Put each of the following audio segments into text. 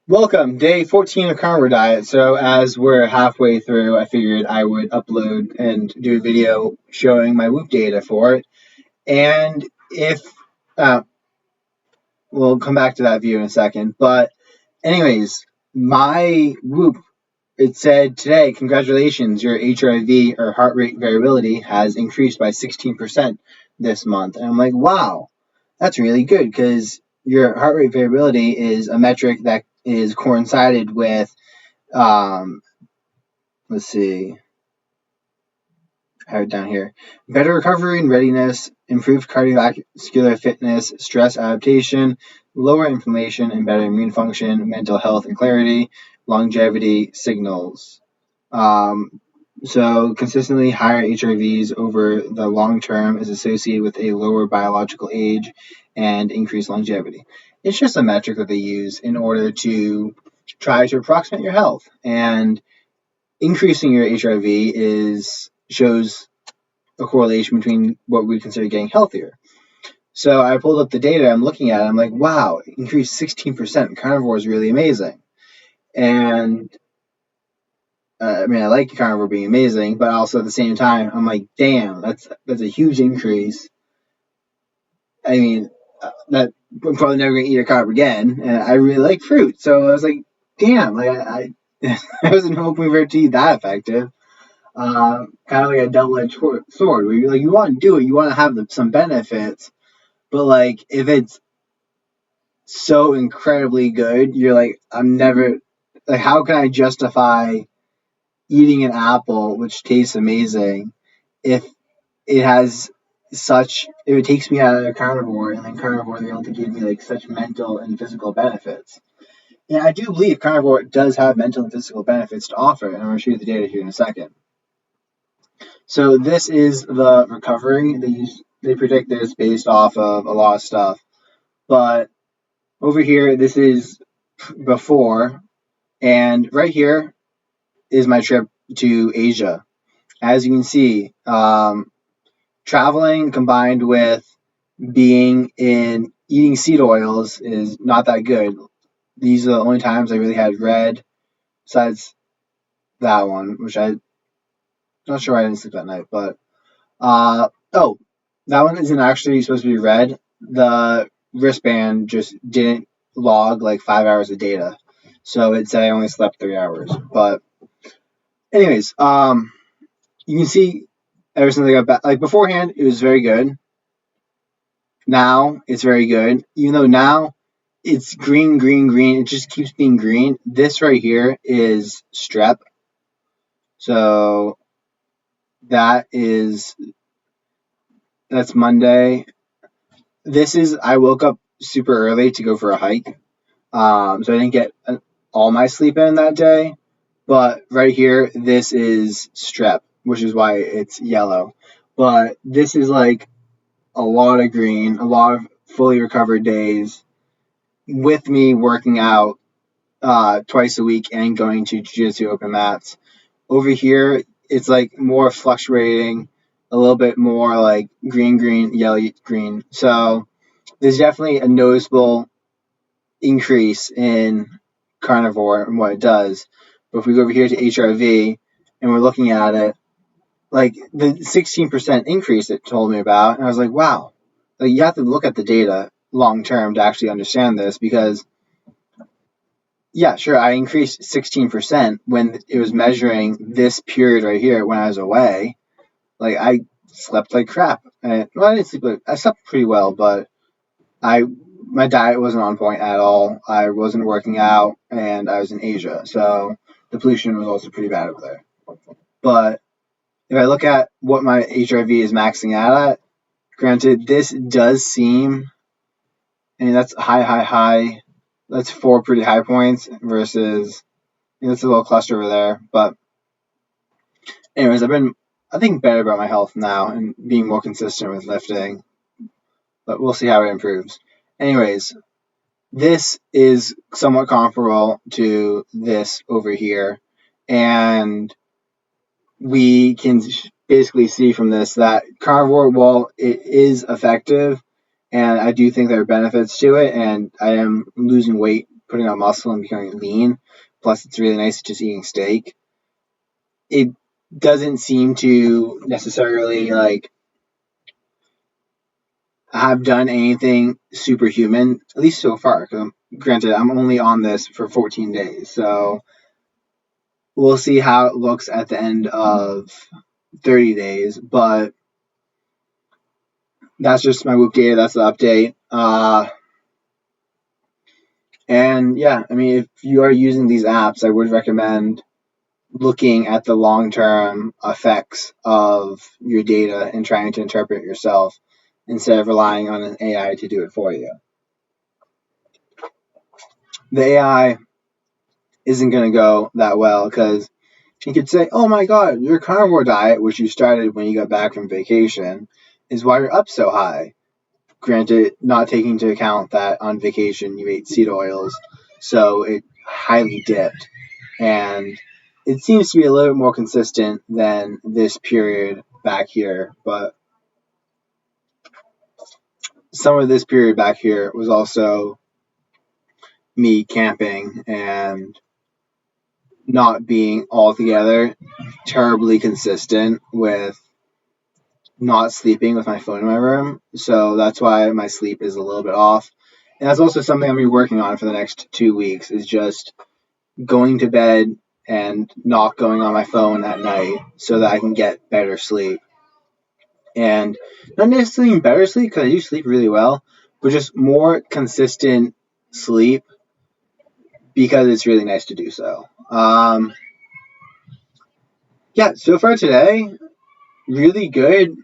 Welcome, day 14 of Carnivore Diet. So, as we're halfway through, I figured I would upload and do a video showing my Whoop data for it. And if, uh, we'll come back to that view in a second. But, anyways, my Whoop, it said today, congratulations, your HRV or heart rate variability has increased by 16% this month. And I'm like, wow, that's really good because your heart rate variability is a metric that is coincided with um, let's see, I have it down here. Better recovery and readiness, improved cardiovascular fitness, stress adaptation, lower inflammation and better immune function, mental health and clarity, longevity signals. Um, so consistently higher HRVs over the long term is associated with a lower biological age and increased longevity. It's just a metric that they use in order to try to approximate your health. And increasing your HRV shows a correlation between what we consider getting healthier. So I pulled up the data, I'm looking at it, I'm like, wow, increased 16%. Carnivore is really amazing. And I mean, I like Carnivore being amazing, but also at the same time, I'm like, damn, that's a huge increase. I mean, that I'm probably never gonna eat a carb again, and I really like fruit, so I was like, damn, like I wasn't hoping for it to be that effective. Kind of like a double-edged sword, where you want to do it, you want to have some benefits, but like if it's so incredibly good, you're like, I'm never like, how can I justify eating an apple which tastes amazing if it has if it takes me out of carnivore and then carnivore they're able to give me like such mental and physical benefits. And I do believe carnivore does have mental and physical benefits to offer, and I'm going to show you the data here in a second. So this is the recovery. They predict this based off of a lot of stuff. But over here, this is before, and right here is my trip to Asia. As you can see, traveling combined with being in eating seed oils is not that good. These are the only times I really had red, besides that one, which I'm not sure why I didn't sleep that night. But oh, that one isn't actually supposed to be red. The wristband just didn't log like 5 hours of data, so it said I only slept 3 hours. But anyways, you can see ever since I got back, like beforehand, it was very good. Now it's very good, even though now it's green, green, green. It just keeps being green. This right here is strep. So that's Monday. I woke up super early to go for a hike. So I didn't get all my sleep in that day. But right here, this is strep, which is why it's yellow. But this is like a lot of green, a lot of fully recovered days with me working out twice a week and going to jiu-jitsu open mats. Over here, it's like more fluctuating, a little bit more like green, green, yellow, green. So there's definitely a noticeable increase in carnivore and what it does. But if we go over here to HRV and we're looking at it, like the 16% increase it told me about, and I was like, wow, like you have to look at the data long term to actually understand this because, yeah, sure, I increased 16% when it was measuring this period right here when I was away. Like I slept like crap. I didn't sleep. I slept pretty well, but my diet wasn't on point at all. I wasn't working out, and I was in Asia, so the pollution was also pretty bad over there. But if I look at what my HRV is maxing out at, granted, this does seem, I mean, that's high, high, high. That's 4 pretty high points versus, that's a little cluster over there. But anyways, I think, better about my health now and being more consistent with lifting. But we'll see how it improves. Anyways, this is somewhat comparable to this over here. And we can basically see from this that carnivore, while it is effective, and I do think there are benefits to it, and I am losing weight putting on muscle and becoming lean. Plus, it's really nice just eating steak. It doesn't seem to necessarily like have done anything superhuman, at least so far. Granted, I'm only on this for 14 days, so we'll see how it looks at the end of 30 days. But that's just my Whoop data. That's the update. And yeah, I mean, if you are using these apps, I would recommend looking at the long-term effects of your data and trying to interpret it yourself instead of relying on an AI to do it for you. The AI isn't going to go that well because you could say, oh my God, your carnivore diet, which you started when you got back from vacation, is why you're up so high. Granted, not taking into account that on vacation you ate seed oils, so it highly dipped. And it seems to be a little bit more consistent than this period back here, but some of this period back here was also me camping and not being altogether terribly consistent with not sleeping with my phone in my room. So that's why my sleep is a little bit off. And that's also something I'm going to be working on for the next 2 weeks is just going to bed and not going on my phone at night so that I can get better sleep. And not necessarily better sleep because I do sleep really well, but just more consistent sleep because it's really nice to do so. Yeah, so far today, really good.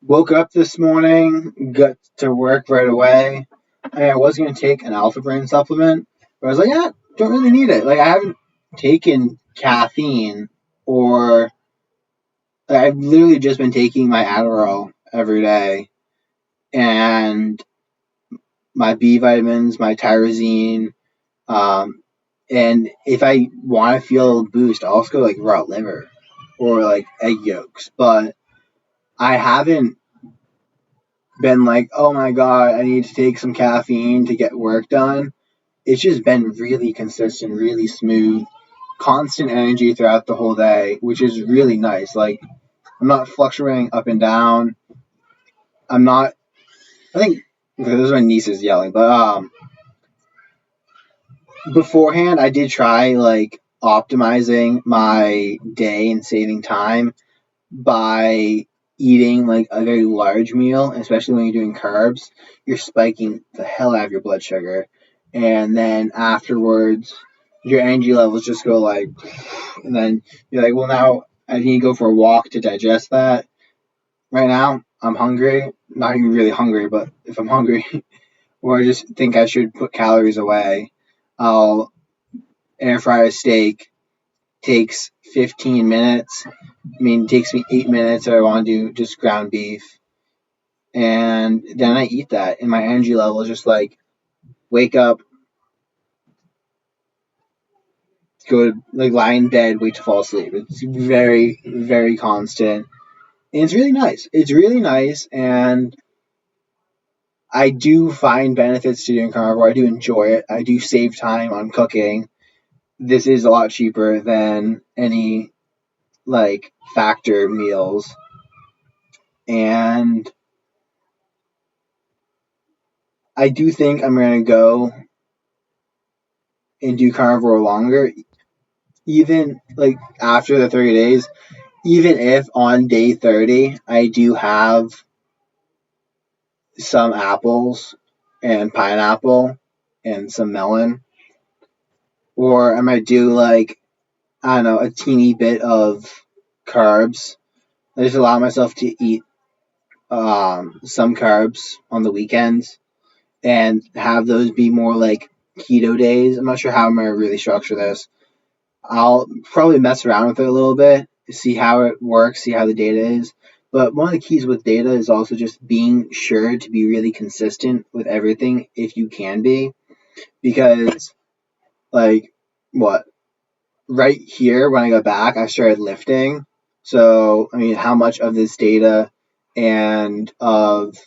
Woke up this morning, got to work right away. I was going to take an Alpha Brain supplement, but I was like, yeah, don't really need it. Like, I haven't taken caffeine or I've literally just been taking my Adderall every day and my B vitamins, my tyrosine. And if I want to feel a boost, I'll also go like raw liver or like egg yolks. But I haven't been like, oh my God, I need to take some caffeine to get work done. It's just been really consistent, really smooth, constant energy throughout the whole day, which is really nice. Like, I'm not fluctuating up and down. I'm not, I think, okay, those are my nieces yelling, but beforehand, I did try like optimizing my day and saving time by eating like a very large meal, especially when you're doing carbs. You're spiking the hell out of your blood sugar, and then afterwards, your energy levels just go like, and then you're like, well, now I need to go for a walk to digest that. Right now, I'm hungry. Not even really hungry, but if I'm hungry, or I just think I should put calories away, I'll air fry a steak. Takes 15 minutes. I mean, it takes me 8 minutes if I want to do just ground beef. And then I eat that, and my energy level is just like wake up, go to like lie in bed, wait to fall asleep. It's very, very constant. And it's really nice. It's really nice, and I do find benefits to doing carnivore. I do enjoy it. I do save time on cooking. This is a lot cheaper than any like factor meals. And I do think I'm going to go and do carnivore longer, even like after the 30 days, even if on day 30 I do have some apples and pineapple and some melon, or I might do like, I don't know, a teeny bit of carbs. I just allow myself to eat some carbs on the weekends and have those be more like keto days. I'm not sure how I'm going to really structure this. I'll probably mess around with it a little bit, see how it works, see how the data is. But one of the keys with data is also just being sure to be really consistent with everything if you can be. Because, like, what? Right here, when I got back, I started lifting. So, I mean, how much of this data and of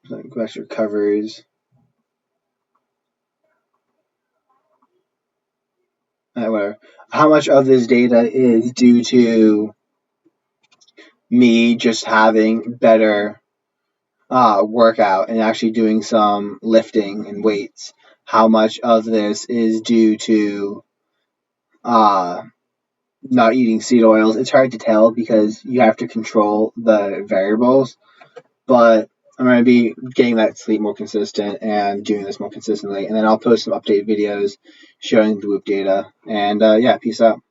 Go back to recoveries. Whatever. How much of this data is due to me just having better workout and actually doing some lifting and weights? How much of this is due to not eating seed oils? It's hard to tell because you have to control the variables, but I'm going to be getting that sleep more consistent and doing this more consistently. And then I'll post some update videos showing the Whoop data. And yeah, peace out.